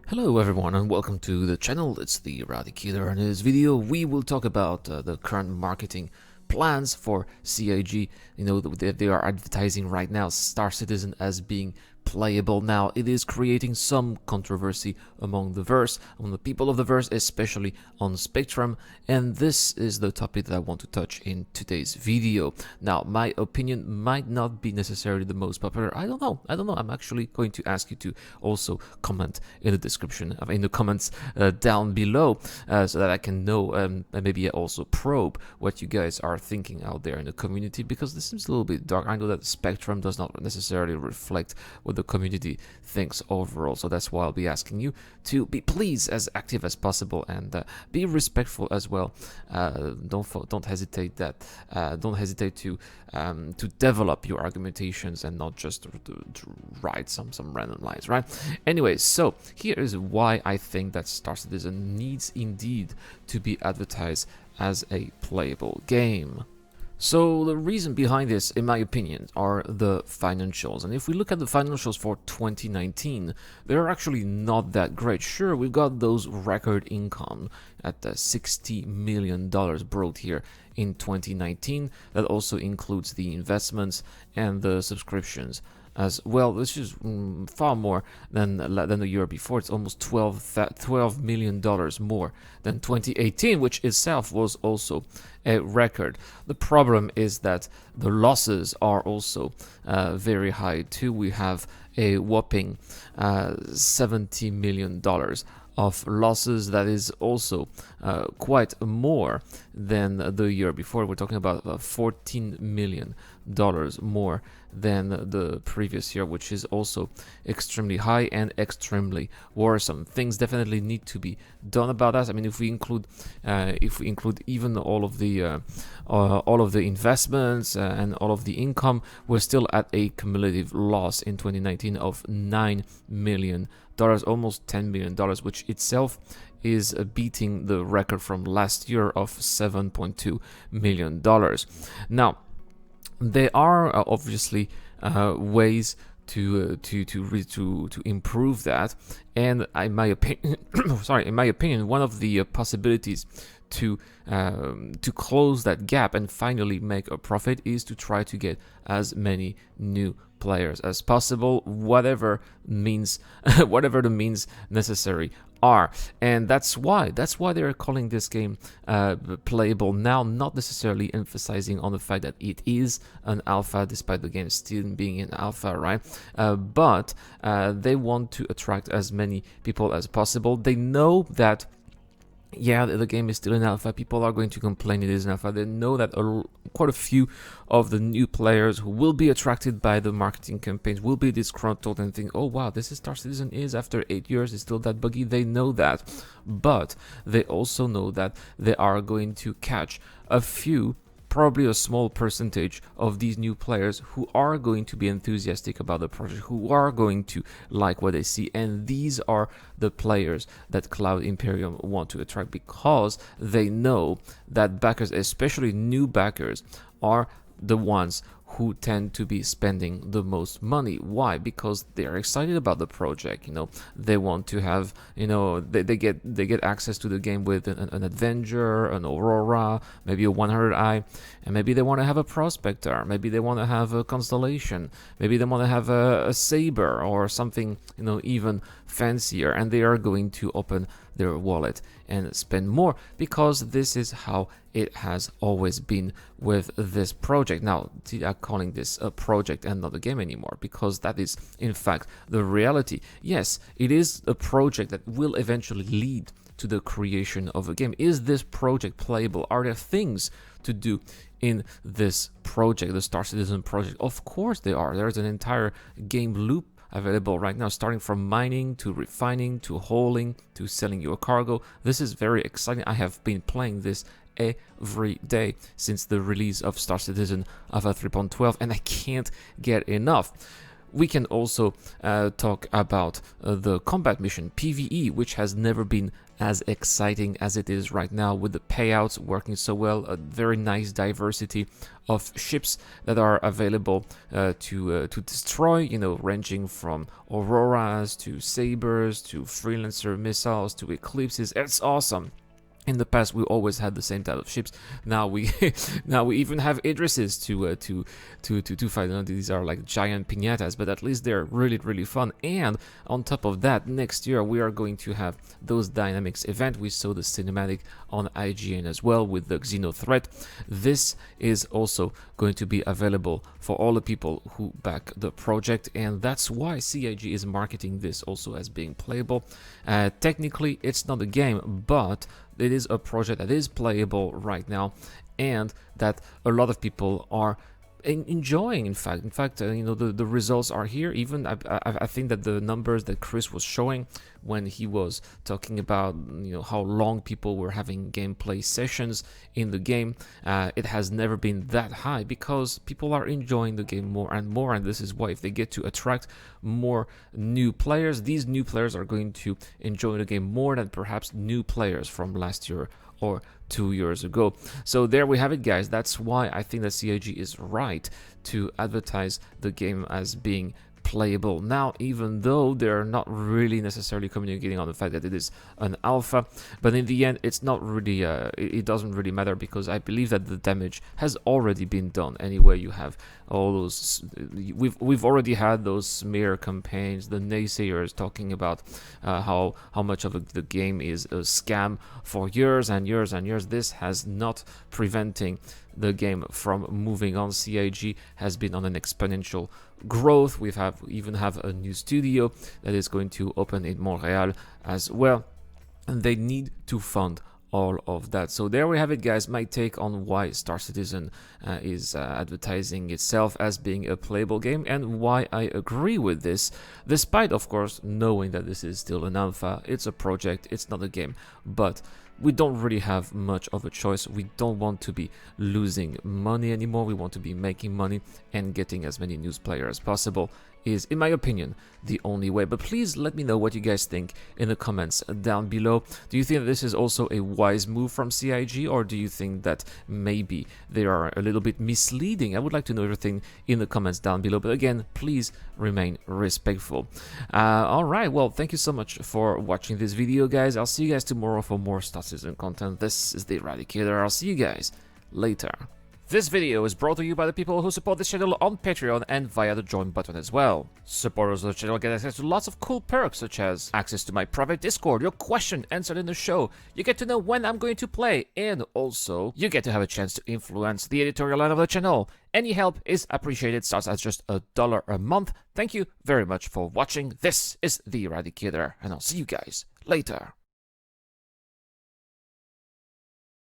Hello everyone and welcome to the channel. It's the Eradicator, and in this video we will talk about the current marketing plans for CIG. You know, they are advertising right now Star Citizen as being playable. Now it is creating some controversy among the people of the verse, especially on Spectrum, and this is the topic that I want to touch in today's video. Now my opinion might not be necessarily the most popular. I don't know. I'm actually going to ask you to also comment in the description, in the comments down below, so that I can know and maybe also probe what you guys are thinking out there in the community, because this seems a little bit dark. I know that Spectrum does not necessarily reflect what the community thinks overall, so that's why I'll be asking you to be please as active as possible and be respectful as well. Don't hesitate to develop your argumentations and not just to write some random lines, right? Anyway, so here is why I think that Star Citizen needs indeed to be advertised as a playable game. So the reason behind this, in my opinion, are the financials. And if we look at the financials for 2019, they're actually not that great. Sure, we've got those record income at $60 million brought here in 2019. That also includes the investments and the subscriptions as well. This is far more than the year before. It's almost $12 million more than 2018, which itself was also a record. The problem is that the losses are also very high too. We have a whopping $70 million of losses. That is also quite more than the year before. We're talking about $14 million more than the previous year, which is also extremely high and extremely worrisome. Things definitely need to be done about that. I mean, if we include even all of the investments and all of the income, we're still at a cumulative loss in 2019 of $9 million, almost $10 million, which itself is beating the record from last year of $7.2 million. Now, there are obviously ways to improve that, and in my opinion, one of the possibilities to close that gap and finally make a profit is to try to get as many new players as possible, whatever the means necessary are. And that's why they're calling this game playable now, not necessarily emphasizing on the fact that it is an alpha, despite the game still being an alpha, right? But they want to attract as many people as possible. They know that, yeah, the game is still in alpha. People are going to complain it is an alpha. They know that quite a few of the new players who will be attracted by the marketing campaigns will be disgruntled and think, oh wow, this is Star Citizen is after 8 years, it's still that buggy. They know that, but they also know that they are going to catch a few, probably a small percentage of these new players who are going to be enthusiastic about the project, who are going to like what they see, and these are the players that Cloud Imperium want to attract, because they know that backers, especially new backers, are the ones who tend to be spending the most money. Why? Because they're excited about the project. You know, they want to have, you know, they get access to the game with an Avenger, an Aurora, maybe a 100i, and maybe they want to have a Prospector, maybe they want to have a Constellation, maybe they want to have a Saber or something, you know, even fancier, and they are going to open their wallet and spend more, because this is how it has always been with this project. Now, they are calling this a project and not a game anymore, because that is in fact the reality. Yes, it is a project that will eventually lead to the creation of a game. Is this project playable? Are there things to do in this project, the Star Citizen project? Of course there are. There's an entire game loop available right now, starting from mining to refining to hauling to selling your cargo. This is very exciting. I have been playing this every day since the release of Star Citizen Alpha 3.12, and I can't get enough. We can also talk about the combat mission PvE, which has never been as exciting as it is right now, with the payouts working so well, a very nice diversity of ships that are available to destroy, you know, ranging from Auroras to Sabers to Freelancer missiles to Eclipses. It's awesome. In the past, we always had the same type of ships. Now we even have Idrises to fight. You know, these are like giant piñatas, but at least they're really fun. And on top of that, next year we are going to have those Dynamics event. We saw the cinematic on IGN as well with the Xeno threat. This is also going to be available for all the people who back the project, and that's why CIG is marketing this also as being playable. Technically, it's not a game, but it is a project that is playable right now, and that a lot of people are enjoying. In fact, you know, the results are here. Even I think that the numbers that Chris was showing when he was talking about, you know, how long people were having gameplay sessions in the game, it has never been that high because people are enjoying the game more and more. And this is why, if they get to attract more new players, these new players are going to enjoy the game more than perhaps new players from last year or 2 years ago. So there we have it, guys. That's why I think that CIG is right to advertise the game as being playable now, even though they're not really necessarily communicating on the fact that it is an alpha. But in the end, it's not really it doesn't really matter, because I believe that the damage has already been done anyway. You have all those, we've already had those smear campaigns, the naysayers talking about how much of the game is a scam for years and years and years. This has not preventing the game from moving on. CIG has been on an exponential growth. We even have a new studio that is going to open in Montreal as well, and they need to fund all of that. So there we have it, guys. My take on why Star Citizen is advertising itself as being a playable game, and why I agree with this, despite of course knowing that this is still an alpha. It's a project, it's not a game, but we don't really have much of a choice. We don't want to be losing money anymore. We want to be making money, and getting as many news players as possible is, in my opinion, the only way. But please let me know what you guys think in the comments down below. Do you think that this is also a wise move from CIG, or do you think that maybe they are a little bit misleading? I would like to know everything in the comments down below, but again, please remain respectful. All right, well, thank you so much for watching this video, guys. I'll see you guys tomorrow for more Star Citizen content. This is the Eradicator. I'll see you guys later. This video is brought to you by the people who support this channel on Patreon and via the join button as well. Supporters of the channel get access to lots of cool perks, such as access to my private Discord, your question answered in the show, you get to know when I'm going to play, and also you get to have a chance to influence the editorial line of the channel. Any help is appreciated, starts at just $1 a month. Thank you very much for watching. This is the Eradicator, and I'll see you guys later.